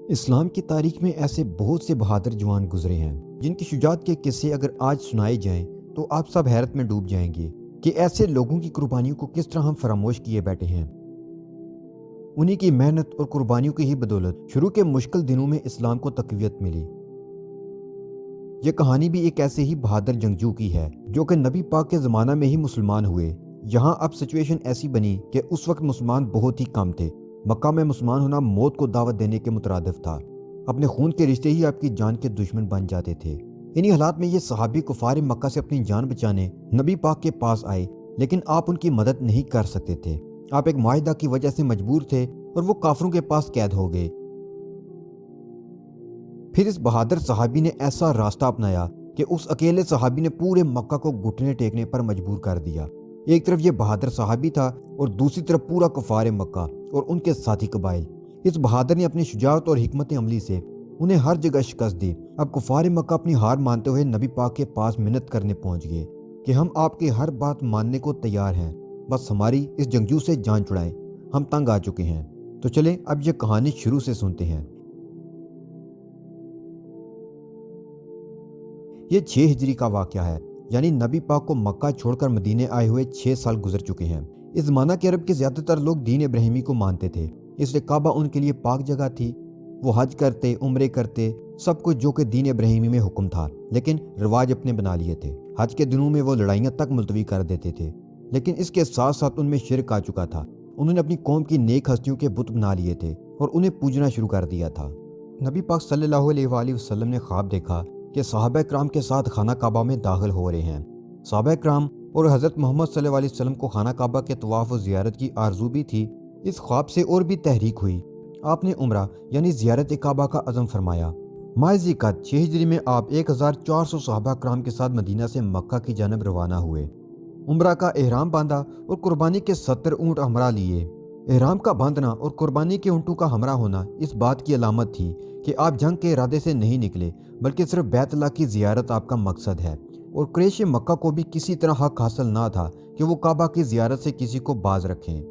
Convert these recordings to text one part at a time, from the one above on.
اسلام کی تاریخ میں ایسے بہت سے بہادر جوان گزرے ہیں جن کی شجاعت کے قصے اگر آج سنائے جائیں تو آپ سب حیرت میں ڈوب جائیں گے کہ ایسے لوگوں کی قربانیوں کو کس طرح ہم فراموش کیے بیٹھے ہیں۔ انہی کی محنت اور قربانیوں کی ہی بدولت شروع کے مشکل دنوں میں اسلام کو تقویت ملی۔ یہ کہانی بھی ایک ایسے ہی بہادر جنگجو کی ہے جو کہ نبی پاک کے زمانہ میں ہی مسلمان ہوئے۔ یہاں اب سچویشن ایسی بنی کہ اس وقت مسلمان بہت ہی کم تھے۔ مکہ میں مسلمان ہونا موت کو دعوت دینے کے مترادف تھا۔ اپنے خون کے رشتے ہی آپ کی جان کے دشمن بن جاتے تھے۔ انہی حالات میں یہ صحابی کفار مکہ سے اپنی جان بچانے نبی پاک کے پاس آئے، لیکن آپ ان کی مدد نہیں کر سکتے تھے۔ آپ ایک معاہدہ کی وجہ سے مجبور تھے اور وہ کافروں کے پاس قید ہو گئے۔ پھر اس بہادر صحابی نے ایسا راستہ اپنایا کہ اس اکیلے صحابی نے پورے مکہ کو گھٹنے ٹیکنے پر مجبور کر دیا۔ ایک طرف یہ بہادر صحابی تھا اور دوسری طرف پورا کفار مکہ اور ان کے ساتھی قبائل۔ اس بہادر نے اپنی شجاعت اور حکمت عملی سے انہیں ہر جگہ شکست دی۔ اب کفار مکہ اپنی ہار مانتے ہوئے نبی پاک کے پاس منت کرنے پہنچ گئے کہ ہم آپ کی ہر بات ماننے کو تیار ہیں، بس ہماری اس جنگجو سے جان چھڑائیں، ہم تنگ آ چکے ہیں۔ تو چلیں اب یہ کہانی شروع سے سنتے ہیں۔ یہ 6 ہجری کا واقعہ ہے، یعنی نبی پاک کو مکہ چھوڑ کر مدینے آئے ہوئے 6 سال گزر چکے ہیں۔ اس زمانہ کے عرب کے زیادہ تر لوگ دین ابراہیمی کو مانتے تھے، اس لیے کعبہ ان کے لیے پاک جگہ تھی۔ وہ حج کرتے، عمرے کرتے، سب کچھ جو کہ دین ابراہیمی میں حکم تھا، لیکن رواج اپنے بنا لیے تھے۔ حج کے دنوں میں وہ لڑائیاں تک ملتوی کر دیتے تھے، لیکن اس کے ساتھ ساتھ ان میں شرک آ چکا تھا۔ انہوں نے اپنی قوم کی نیک ہستیوں کے بت بنا لیے تھے اور انہیں پوجنا شروع کر دیا تھا۔ نبی پاک صلی اللہ علیہ وآلہ وسلم نے خواب دیکھا کہ صحابہ کرام کے ساتھ خانہ کعبہ میں داخل ہو رہے ہیں۔ صحابہ کرام اور حضرت محمد صلی اللہ علیہ وسلم کو خانہ کعبہ کے طواف و زیارت کی آرزو بھی تھی۔ اس خواب سے اور بھی تحریک ہوئی۔ آپ نے عمرہ یعنی زیارت کعبہ کا عزم فرمایا۔ ماہ ذی القعدہ 6 ہجری میں آپ 1400 صحابہ کرام کے ساتھ مدینہ سے مکہ کی جانب روانہ ہوئے۔ عمرہ کا احرام باندھا اور قربانی کے 70 اونٹ ہمراہ لیے۔ احرام کا باندھنا اور قربانی کے اونٹوں کا ہمراہ ہونا اس بات کی علامت تھی کہ آپ جنگ کے ارادے سے نہیں نکلے، بلکہ صرف بیت اللہ کی زیارت آپ کا مقصد ہے۔ اور قریش مکہ کو بھی کسی طرح حق حاصل نہ تھا کہ وہ کعبہ کی زیارت سے کسی کو باز رکھیں۔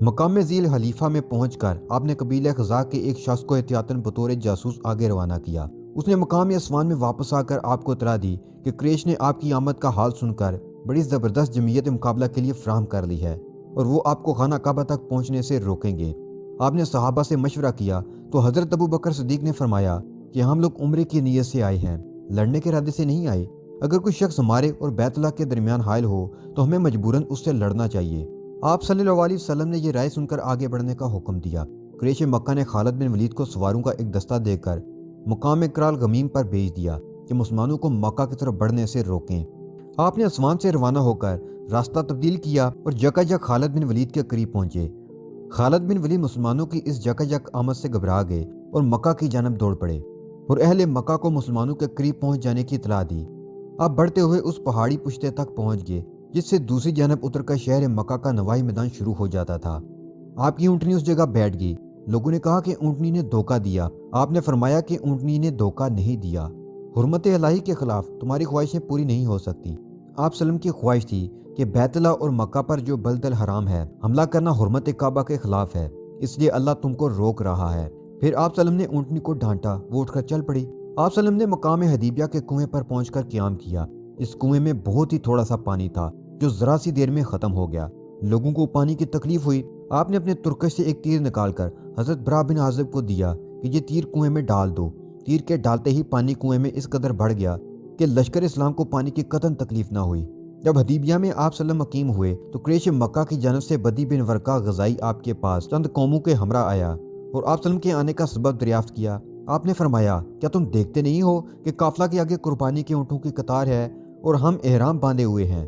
مقام ذی الحلیفہ میں پہنچ کر آپ نے قبیلہ خزاع کے ایک شخص کو احتیاطاً بطور جاسوس آگے روانہ کیا۔ اس نے مقام اسوان میں واپس آ کر آپ کو اطلاع دی کہ قریش نے آپ کی آمد کا حال سن کر بڑی زبردست جمعیت مقابلہ کے لیے فراہم کر لی ہے اور وہ آپ کو خانہ کعبہ تک پہنچنے سے روکیں گے۔ آپ نے صحابہ سے مشورہ کیا تو حضرت ابو بکر صدیق نے فرمایا کہ ہم لوگ عمرے کی نیت سے آئے ہیں، لڑنے کے ارادے سے نہیں آئے۔ اگر کوئی شخص ہمارے اور بیت اللہ کے درمیان حائل ہو تو ہمیں مجبوراً اس سے لڑنا چاہیے۔ آپ صلی اللہ علیہ وسلم نے یہ رائے سن کر آگے بڑھنے کا حکم دیا۔ قریش مکہ نے خالد بن ولید کو سواروں کا ایک دستہ دے کر مقام کرال غمیم پر بھیج دیا کہ مسلمانوں کو مکہ کی طرف بڑھنے سے روکیں۔ آپ نے اسوان سے روانہ ہو کر راستہ تبدیل کیا اور جکا جک خالد بن ولید کے قریب پہنچے۔ خالد بن ولید مسلمانوں کی اس جکا جک آمد سے گھبرا گئے اور مکہ کی جانب دوڑ پڑے اور اہل مکہ کو مسلمانوں کے قریب پہنچ جانے کی اطلاع دی۔ آپ بڑھتے ہوئے اس پہاڑی پشتے تک پہنچ گئے جس سے دوسری جانب اتر کر شہر مکہ کا نواحی میدان شروع ہو جاتا تھا۔ آپ کی اونٹنی اس جگہ بیٹھ گئی۔ لوگوں نے کہا کہ اونٹنی نے دھوکہ دیا۔ آپ نے فرمایا کہ اونٹنی نے دھوکہ نہیں دیا، حرمت الہی کے خلاف تمہاری خواہشیں پوری نہیں ہو سکتی۔ آپ سلم کی خواہش تھی کہ بیت اللہ اور مکہ پر جو بلد الحرام ہے حملہ کرنا حرمت کعبہ کے خلاف ہے، اس لیے اللہ تم کو روک رہا ہے۔ پھر آپ سلم نے اونٹنی کو ڈانٹا، وہ اٹھ کر چل پڑی۔ آپ سلم نے مقام حدیبیہ کے کنویں پر پہنچ کر قیام کیا۔ اس کنویں میں بہت ہی تھوڑا سا پانی تھا جو ذرا سی دیر میں ختم ہو گیا۔ لوگوں کو پانی کی تکلیف ہوئی۔ آپ نے اپنے ترکش سے ایک تیر نکال کر حضرت برا بن عازب کو دیا کہ یہ تیر کنویں میں ڈال دو۔ تیر کے ڈالتے ہی پانی کنویں میں اس قدر بڑھ گیا کہ لشکر اسلام کو پانی کی قطعاً تکلیف نہ ہوئی۔ جب حدیبیہ میں آپ سلم مقیم ہوئے تو قریش مکہ کی جانب سے بدی بن ورقہ غزائی آپ کے پاس چند قوموں کے ہمراہ آیا اور آپ سلم کے آنے کا سبب دریافت کیا۔ آپ نے فرمایا کیا تم دیکھتے نہیں ہو کہ قافلہ کے آگے قربانی کے اونٹوں کی قطار ہے اور ہم احرام باندھے ہوئے ہیں؟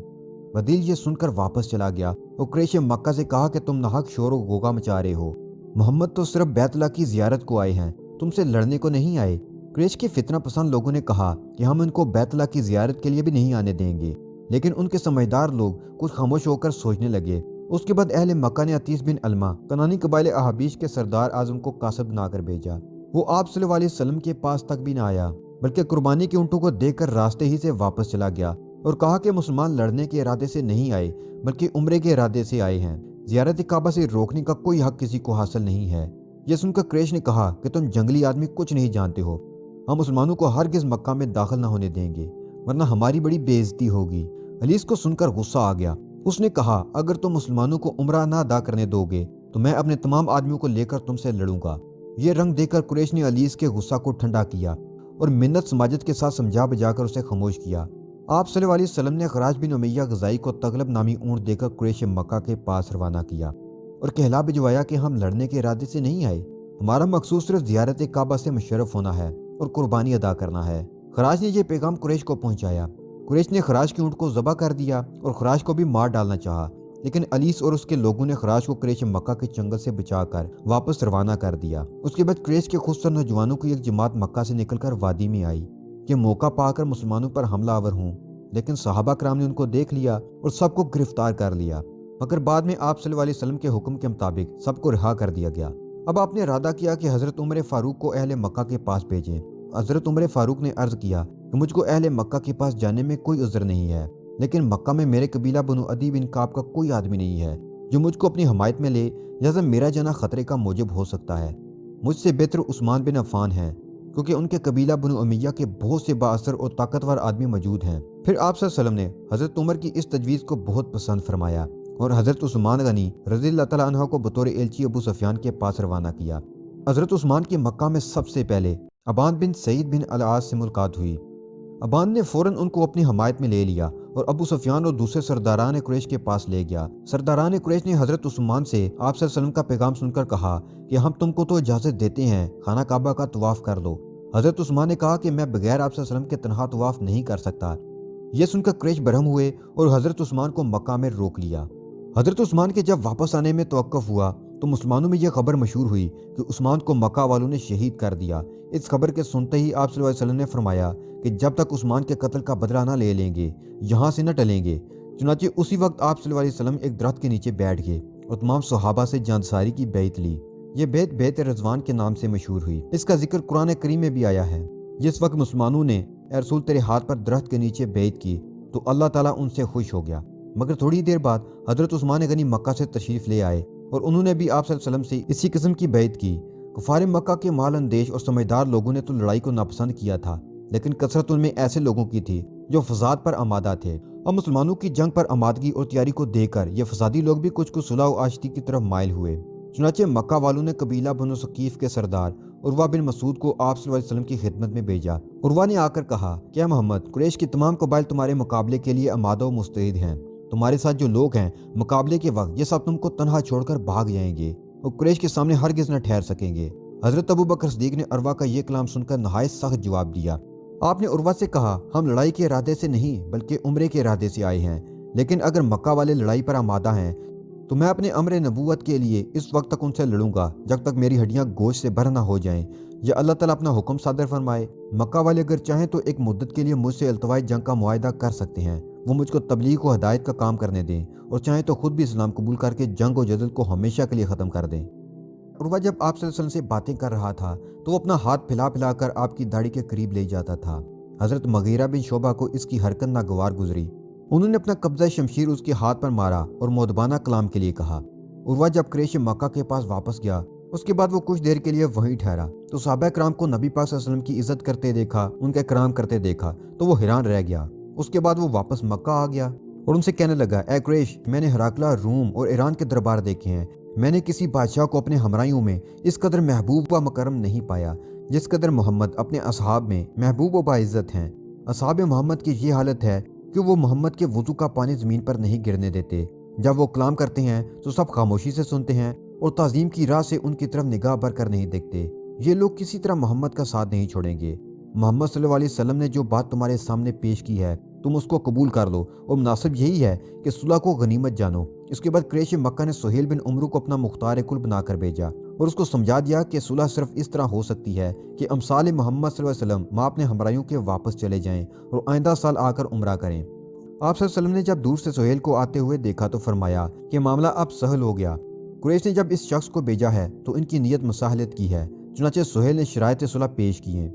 بدیل یہ سن کر واپس چلا گیا اور قریش مکہ سے کہا کہ تم ناحق شور و غوغا مچا رہے ہو، محمد تو صرف بیت اللہ کی زیارت کو آئے ہیں، تم سے لڑنے کو نہیں آئے۔ قریش کے فتنہ پسند لوگوں نے کہا کہ ہم ان کو بیت اللہ کی زیارت کے لیے بھی نہیں آنے دیں گے، لیکن ان کے سمجھدار لوگ کچھ خاموش ہو کر سوچنے لگے۔ اس کے بعد اہل مکہ نے عتیس بن علمہ کنانی قبائل احابیش کے سردار اعظم کو قاصد بنا کر بھیجا۔ وہ آپ صلی اللہ علیہ وسلم کے پاس تک بھی نہ آیا، بلکہ قربانی کے اونٹوں کو دیکھ کر راستے ہی سے واپس چلا گیا اور کہا کہ مسلمان لڑنے کے ارادے سے نہیں آئے بلکہ عمرے کے ارادے سے آئے ہیں، زیارت کعبہ سے روکنے کا کوئی حق کسی کو حاصل نہیں ہے۔ یہ سن کر قریش نے کہا کہ تم جنگلی آدمی کچھ نہیں جانتے ہو، ہم مسلمانوں کو ہرگز مکہ میں داخل نہ ہونے دیں گے ورنہ ہماری بڑی بے عزتی ہوگی۔ علی اس کو سن کر غصہ آ گیا۔ اس نے کہا اگر تم مسلمانوں کو عمرہ نہ ادا کرنے دو گے تو میں اپنے تمام آدمیوں کو لے کر تم سے لڑوں گا۔ یہ رنگ دیکھ کر قریش نے علی کے غصہ کو ٹھنڈا کیا اور منت سماجت کے ساتھ سمجھا بجا کر اسے خاموش کیا۔ آپ صلی اللہ علیہ وسلم نے خراج بن امیہ غزائی کو تغلب نامی اونٹ دے کر قریش مکہ کے پاس روانہ کیا اور کہلا بھجوایا کہ ہم لڑنے کے ارادے سے نہیں آئے، ہمارا مقصود صرف زیارت کعبہ سے مشرف ہونا ہے اور قربانی ادا کرنا ہے۔ خراج نے یہ پیغام قریش کو پہنچایا۔ قریش نے خراج کے اونٹ کو ذبح کر دیا اور خراج کو بھی مار ڈالنا چاہا، لیکن علیس اور اس کے لوگوں نے خراج کو قریش مکہ کے جنگل سے بچا کر واپس روانہ کر دیا۔ اس کے بعد قریش کے خودسر نوجوانوں کی ایک جماعت مکہ سے نکل کر وادی میں آئی کہ موقع پا کر مسلمانوں پر حملہ آور ہوں، لیکن صحابہ کرام نے ان کو دیکھ لیا اور سب کو گرفتار کر لیا، مگر بعد میں آپ صلی اللہ علیہ وسلم کے حکم کے مطابق سب کو رہا کر دیا گیا۔ اب آپ نے ارادہ کیا کہ حضرت عمر فاروق کو اہل مکہ کے پاس بھیجیں۔ حضرت عمر فاروق نے عرض کیا کہ مجھ کو اہل مکہ کے پاس جانے میں کوئی عذر نہیں ہے، لیکن مکہ میں میرے قبیلہ بنو عدی بن کعب کا کوئی آدمی نہیں ہے جو مجھ کو اپنی حمایت میں لے، لہذا میرا جانا خطرے کا موجب ہو سکتا ہے۔ مجھ سے بہتر عثمان بن عفان ہیں، کیونکہ ان کے قبیلہ بنو امیہ کے بہت سے بااثر اور طاقتور آدمی موجود ہیں۔ پھر آپ صلی اللہ علیہ وسلم نے حضرت عمر کی اس تجویز کو بہت پسند فرمایا اور حضرت عثمان غنی رضی اللہ تعالیٰ عنہ کو بطور ایلچی ابو سفیان کے پاس روانہ کیا۔ حضرت عثمان کی مکہ میں سب سے پہلے ابان بن سعید بن العاص سے ملاقات ہوئی۔ ابان نے فوراً ان کو اپنی حمایت میں لے لیا اور ابو سفیان اور دوسرے سرداران قریش کے پاس لے گیا۔ سرداران قریش نے حضرت عثمان سے آپ صلی اللہ علیہ وسلم کا پیغام سن کر کہا کہ ہم تم کو تو اجازت دیتے ہیں، خانہ کعبہ کا طواف کر لو۔ حضرت عثمان نے کہا کہ میں بغیر آپ صلی اللہ علیہ وسلم کے تنہا طواف نہیں کر سکتا۔ یہ سن کر قریش برہم ہوئے اور حضرت عثمان کو مکہ میں روک لیا۔ حضرت عثمان کے جب واپس آنے میں توقف ہوا تو مسلمانوں میں یہ خبر مشہور ہوئی کہ عثمان کو مکہ والوں نے شہید کر دیا۔ اس خبر کے سنتے ہی آپ صلی اللہ علیہ وسلم نے فرمایا کہ جب تک عثمان کے قتل کا بدلہ نہ لے لیں گے یہاں سے نہ ٹلیں گے۔ چنانچہ اسی وقت آپ صلی اللہ علیہ وسلم ایک درخت کے نیچے بیٹھ گئے اور تمام صحابہ سے جانصاری کی بیعت لی۔ یہ بیعت بیعت رضوان کے نام سے مشہور ہوئی۔ اس کا ذکر قرآن کریم میں بھی آیا ہے۔ جس وقت مسلمانوں نے اے رسول تیرے ہاتھ پر درخت کے نیچے بیعت کی تو اللہ تعالیٰ ان سے خوش ہو گیا۔ مگر تھوڑی دیر بعد حضرت عثمان غنی مکہ سے تشریف لے آئے اور انہوں نے بھی آپ صلی اللہ علیہ وسلم سے اسی قسم کی بیعت کی۔ کفار مکہ کے مال اندیش اور سمجھدار لوگوں نے تو لڑائی کو ناپسند کیا تھا، لیکن کثرت ان میں ایسے لوگوں کی تھی جو فساد پر آمادہ تھے۔ اور مسلمانوں کی جنگ پر آمادگی اور تیاری کو دیکھ کر یہ فسادی لوگ بھی کچھ صلح و آشتی کی طرف مائل ہوئے۔ چنانچہ مکہ والوں نے قبیلہ بنو ثقیف کے سردار عروہ بن مسعود کو آپ صلی اللہ علیہ وسلم کی خدمت میں بھیجا۔ عروہ نے آ کر کہا کہ اے محمد، قریش کے تمام قبائل تمہارے مقابلے کے لیے آمادہ و مستعد ہیں۔ تمہارے ساتھ جو لوگ ہیں مقابلے کے وقت یہ سب تم کو تنہا چھوڑ کر بھاگ جائیں گے اور قریش کے سامنے ہرگز نہ ٹھہر سکیں گے۔ حضرت ابو بکر صدیق نے عروہ کا یہ کلام سن کر نہایت سخت جواب دیا۔ آپ نے عروہ سے کہا ہم لڑائی کے ارادے سے نہیں بلکہ عمرے کے ارادے سے آئے ہیں، لیکن اگر مکہ والے لڑائی پر آمادہ ہیں تو میں اپنے امر نبوت کے لیے اس وقت تک ان سے لڑوں گا جب تک میری ہڈیاں گوشت سے بھر نہ ہو جائیں یا اللہ تعالیٰ اپنا حکم صادر فرمائے۔ مکہ والے اگر چاہیں تو ایک مدت کے لیے مجھ سے التوائی جنگ کا معاہدہ کر سکتے ہیں، وہ مجھ کو تبلیغ و ہدایت کا کام کرنے دیں، اور چاہیں تو خود بھی اسلام قبول کر کے جنگ و جدل کو ہمیشہ کے لیے ختم کر دیں۔ عروہ جب آپ صلی اللہ علیہ وسلم سے باتیں کر رہا تھا تو وہ اپنا ہاتھ پھیلا پھیلا کر آپ کی داڑھی کے قریب لے جاتا تھا۔ حضرت مغیرہ بن شعبہ کو اس کی حرکت ناگوار گزری۔ انہوں نے اپنا قبضہ شمشیر اس کے ہاتھ پر مارا اور مؤدبانہ کلام کے لیے کہا۔ عروہ جب قریش مکہ کے پاس واپس گیا اس کے بعد وہ کچھ دیر کے لیے وہیں ٹھہرا تو صحابہ کرام کو نبی پاک صلی اللہ علیہ وسلم کی عزت کرتے دیکھا، ان کا اکرام کرتے دیکھا تو وہ حیران رہ گیا۔ اس کے بعد وہ واپس مکہ آ گیا اور ان سے کہنے لگا، اے قریش، میں نے ہراقلہ، روم اور ایران کے دربار دیکھے ہیں، میں نے کسی بادشاہ کو اپنے ہمراہیوں میں اس قدر محبوب و مکرم نہیں پایا جس قدر محمد اپنے اصحاب میں محبوب و باعزت ہیں۔ اصحاب محمد کی یہ حالت ہے کہ وہ محمد کے وضو کا پانی زمین پر نہیں گرنے دیتے، جب وہ کلام کرتے ہیں تو سب خاموشی سے سنتے ہیں اور تعظیم کی راہ سے ان کی طرف نگاہ بھر کر نہیں دیکھتے۔ یہ لوگ کسی طرح محمد کا ساتھ نہیں چھوڑیں گے۔ محمد صلی اللہ علیہ وسلم نے جو بات تمہارے سامنے پیش کی ہے تم اس کو قبول کر لو، اور مناسب یہی ہے کہ صلح کو غنیمت جانو۔ اس کے بعد قریش مکہ نے سہیل بن عمرو کو اپنا مختار کل بنا کر بھیجا اور اس کو سمجھا دیا کہ صلح صرف اس طرح ہو سکتی ہے کہ امثال محمد صلی اللہ علیہ وسلم ماں اپنے ہمراہیوں کے واپس چلے جائیں اور آئندہ سال آ کر عمرہ کریں۔ آپ صلی اللہ علیہ وسلم نے جب دور سے سہیل کو آتے ہوئے دیکھا تو فرمایا کہ معاملہ اب سہل ہو گیا۔ قریش نے جب اس شخص کو بھیجا ہے تو ان کی نیت مصالحت کی ہے، چنانچہ سہیل نے شرائط صلح پیش کی ہیں۔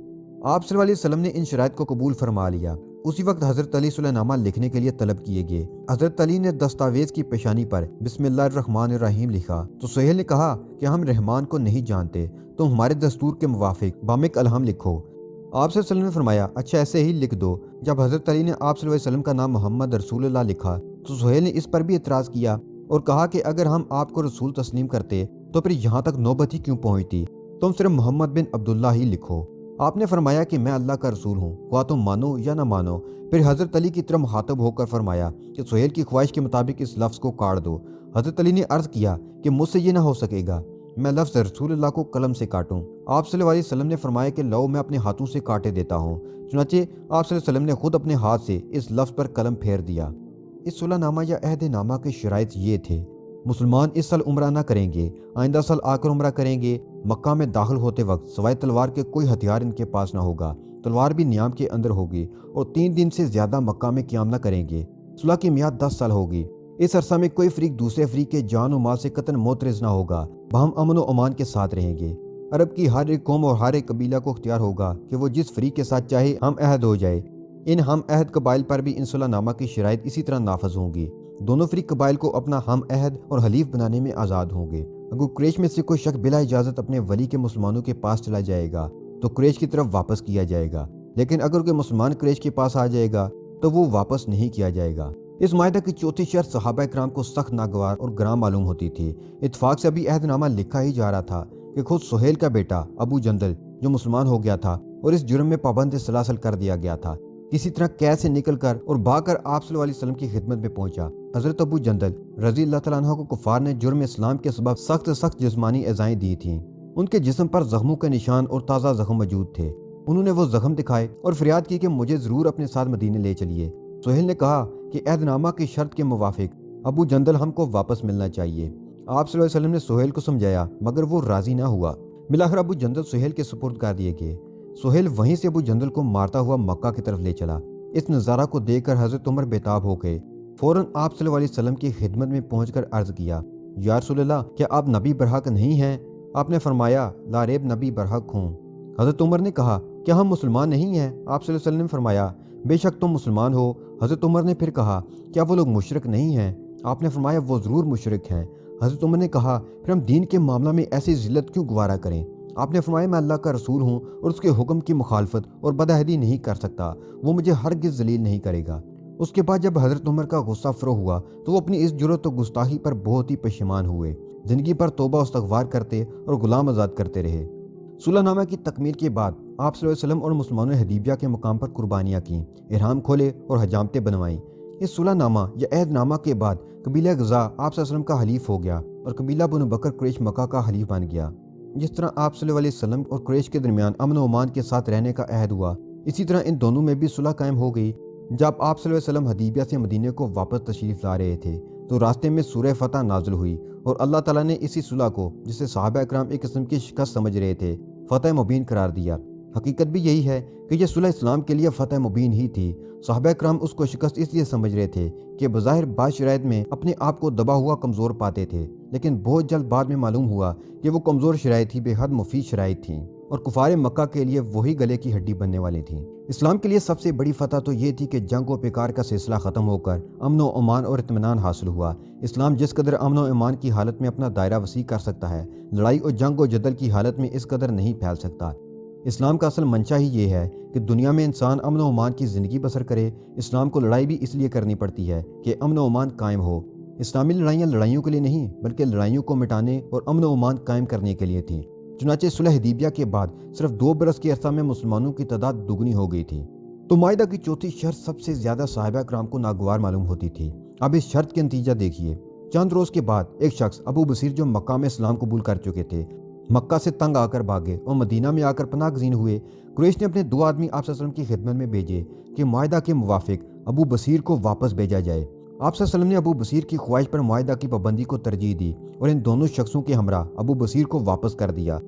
آپ صلی اللہ علیہ وسلم نے ان شرائط کو قبول فرما لیا۔ اسی وقت حضرت علی صلح نامہ لکھنے کے لیے طلب کیے گئے۔ حضرت علی نے دستاویز کی پیشانی پر بسم اللہ الرحمن الرحیم لکھا تو سہیل نے کہا کہ ہم رحمان کو نہیں جانتے، تم ہمارے دستور کے موافق بامک الحم لکھو۔ آپ صلی اللہ علیہ وسلم نے فرمایا اچھا ایسے ہی لکھ دو۔ جب حضرت علی نے آپ صلی اللہ علیہ وسلم کا نام محمد رسول اللہ لکھا تو سہیل نے اس پر بھی اعتراض کیا اور کہا کہ اگر ہم آپ کو رسول تسلیم کرتے تو پھر یہاں تک نوبت ہی کیوں پہنچتی، تم صرف محمد بن عبداللہ ہی لکھو۔ آپ نے فرمایا کہ میں اللہ کا رسول ہوں، خواہ تم مانو یا نہ مانو۔ پھر حضرت علی کی طرف مخاطب ہو کر فرمایا کہ سہیل کی خواہش کے مطابق اس لفظ کو کاٹ دو۔ حضرت علی نے عرض کیا کہ مجھ سے یہ نہ ہو سکے گا، میں لفظ رسول اللہ کو قلم سے کاٹوں۔ آپ صلی اللہ علیہ وسلم نے فرمایا کہ لو میں اپنے ہاتھوں سے کاٹے دیتا ہوں۔ چنانچہ آپ صلی اللہ علیہ وسلم نے خود اپنے ہاتھ سے اس لفظ پر قلم پھیر دیا۔ اس صلح نامہ یا عہد نامہ کے شرائط یہ تھے: مسلمان اس سال عمرہ نہ کریں گے، آئندہ سال آ کر عمرہ کریں گے، مکہ میں داخل ہوتے وقت سوائے تلوار کے کوئی ہتھیار ان کے پاس نہ ہوگا، تلوار بھی نیام کے اندر ہوگی، اور 3 دن سے زیادہ مکہ میں قیام نہ کریں گے۔ صلح کی میعاد 10 سال ہوگی۔ اس عرصہ میں کوئی فریق دوسرے فریق کے جان و مال سے قطعاً معترض نہ ہوگا، باہم امن و امان کے ساتھ رہیں گے۔ عرب کی ہر ایک قوم اور ہر ایک قبیلہ کو اختیار ہوگا کہ وہ جس فریق کے ساتھ چاہے ہم عہد ہو جائے۔ ان ہم عہد قبائل پر بھی ان صلح نامہ کی شرائط اسی طرح نافذ ہوں گی۔ دونوں فریق قبائل کو اپنا ہم عہد اور حلیف بنانے میں آزاد ہوں گے۔ اگر قریش میں سے کوئی شخص بلا اجازت اپنے ولی کے مسلمانوں کے پاس چلا جائے گا تو قریش کی طرف واپس کیا جائے گا، لیکن اگر کوئی مسلمان قریش کے پاس آ جائے گا تو وہ واپس نہیں کیا جائے گا۔ اس معاہدہ کی چوتھی شرط صحابہ کرام کو سخت ناگوار اور گراں معلوم ہوتی تھی۔ اتفاق سے ابھی عہد نامہ لکھا ہی جا رہا تھا کہ خود سہیل کا بیٹا ابو جندل جو مسلمان ہو گیا تھا اور اس جرم میں پابند سلاسل کر دیا گیا تھا، کسی طرح قید سے نکل کر اور بھاگ کر آپ صلی اللہ علیہ وسلم کی خدمت میں پہنچا۔ حضرت ابو جندل رضی اللہ تعالیٰ عنہ کو کفار نے جرم اسلام کے سبب سخت جسمانی ایذائیں دی تھیں۔ ان کے جسم پر زخموں کے نشان اور تازہ زخم موجود تھے۔ انہوں نے وہ زخم دکھائے اور فریاد کی کہ مجھے ضرور اپنے ساتھ مدینے لے چلیے۔ سہیل نے کہا کہ عہد نامہ کی شرط کے موافق ابو جندل ہم کو واپس ملنا چاہیے۔ آپ صلی اللہ علیہ وسلم نے سہیل کو سمجھایا مگر وہ راضی نہ ہوا۔ بالآخر ابو جندل سہیل کے سپرد کر دیے گئے۔ سہیل وہیں سے ابو جندل کو مارتا ہوا مکہ کی طرف لے چلا۔ اس نظارہ کو دیکھ کر حضرت عمر بےتاب ہو گئے۔ فوراً آپ صلی اللہ علیہ وسلم کی خدمت میں پہنچ کر عرض کیا یا رسول اللہ کیا آپ نبی برحق نہیں ہیں؟ آپ نے فرمایا لا ریب نبی برحق ہوں۔ حضرت عمر نے کہا کیا ہم مسلمان نہیں ہیں؟ آپ صلی اللہ علیہ وسلم نے فرمایا بے شک تم مسلمان ہو۔ حضرت عمر نے پھر کہا کیا وہ لوگ مشرک نہیں ہیں؟ آپ نے فرمایا وہ ضرور مشرک ہیں۔ حضرت عمر نے کہا پھر ہم دین کے معاملہ میں ایسی ذلت کیوں گوارا کریں؟ آپ نے فرمایا میں اللہ کا رسول ہوں اور اس کے حکم کی مخالفت اور بدعہدی نہیں کر سکتا، وہ مجھے ہرگز ذلیل نہیں کرے گا۔ اس کے بعد جب حضرت عمر کا غصہ فرو ہوا تو وہ اپنی اس جرأت و گستاخی پر بہت ہی پشیمان ہوئے، زندگی پر توبہ و استغفار کرتے اور غلام آزاد کرتے رہے۔ صلح نامہ کی تکمیل کے بعد آپ صلی اللہ علیہ وسلم اور مسلمانوں نے حدیبیہ کے مقام پر قربانیاں کیں، احرام کھولے اور حجامتیں بنوائیں۔ اس صلح نامہ یا عہد نامہ کے بعد قبیلہ غزا آپ صلی اللہ علیہ وسلم کا حلیف ہو گیا اور قبیلہ بنو بکر قریش مکہ کا حلیف بن گیا۔ جس طرح آپ صلی اللہ علیہ وسلم اور قریش کے درمیان امن و امان کے ساتھ رہنے کا عہد ہوا، اسی طرح ان دونوں میں بھی صلح قائم ہو گئی۔ جب آپ صلی اللہ علیہ وسلم حدیبیہ سے مدینے کو واپس تشریف لا رہے تھے تو راستے میں سورہ فتح نازل ہوئی اور اللہ تعالیٰ نے اسی صلح کو جسے صحابہ اکرام ایک قسم کی شکست سمجھ رہے تھے فتح مبین قرار دیا۔ حقیقت بھی یہی ہے کہ یہ صلح اسلام کے لیے فتح مبین ہی تھی۔ صحابہ اکرام اس کو شکست اس لیے سمجھ رہے تھے کہ بظاہر بعض شرائط میں اپنے آپ کو دبا ہوا کمزور پاتے تھے، لیکن بہت جلد بعد میں معلوم ہوا کہ وہ کمزور شرائط ہی بے حد مفید شرائط تھیں اور کفار مکہ کے لیے وہی گلے کی ہڈی بننے والی تھیں۔ اسلام کے لیے سب سے بڑی فتح تو یہ تھی کہ جنگ و پیکار کا سلسلہ ختم ہو کر امن و امان اور اطمینان حاصل ہوا۔ اسلام جس قدر امن و امان کی حالت میں اپنا دائرہ وسیع کر سکتا ہے، لڑائی اور جنگ و جدل کی حالت میں اس قدر نہیں پھیل سکتا۔ اسلام کا اصل منشا ہی یہ ہے کہ دنیا میں انسان امن و امان کی زندگی بسر کرے۔ اسلام کو لڑائی بھی اس لیے کرنی پڑتی ہے کہ امن و امان قائم ہو۔ اسلامی لڑائیاں لڑائیوں کے لیے نہیں بلکہ لڑائیوں کو مٹانے اور امن و امان قائم کرنے کے لیے تھیں۔ چنانچہ صلح حدیبیہ کے بعد صرف 2 برس کے عرصہ میں مسلمانوں کی تعداد دگنی ہو گئی تھی۔ تو معاہدہ کی چوتھی شرط سب سے زیادہ صحابہ کرام کو ناگوار معلوم ہوتی تھی۔ اب اس شرط کے نتیجہ دیکھیے۔ چند روز کے بعد ایک شخص ابو بصیر جو مکہ میں اسلام قبول کر چکے تھے، مکہ سے تنگ آ کر بھاگے اور مدینہ میں آ کر پناہ گزین ہوئے۔ قریش نے اپنے 2 آدمی آپ صلی اللہ علیہ وسلم کی خدمت میں بھیجے کہ معاہدہ کے موافق ابو بصیر کو واپس بھیجا جائے۔ آپ صلی اللہ علیہ وسلم نے ابو بصیر کی خواہش پر معاہدہ کی پابندی کو ترجیح دی اور ان دونوں شخصوں کے ہمراہ ابو بصیر کو واپس کر دیا۔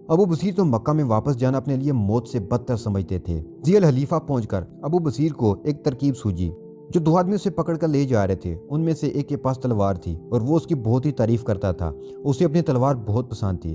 ابو بصیر تو مکہ میں واپس جانا اپنے لیے موت سے بدتر سمجھتے تھے۔ ذی الحلیفہ پہنچ کر ابو بصیر کو ایک ترکیب سوجی۔ جو 2 آدمی اسے پکڑ کر لے جا رہے تھے ان میں سے ایک کے پاس تلوار تھی اور وہ اس کی بہت ہی تعریف کرتا تھا، اسے اپنی تلوار بہت پسند تھی۔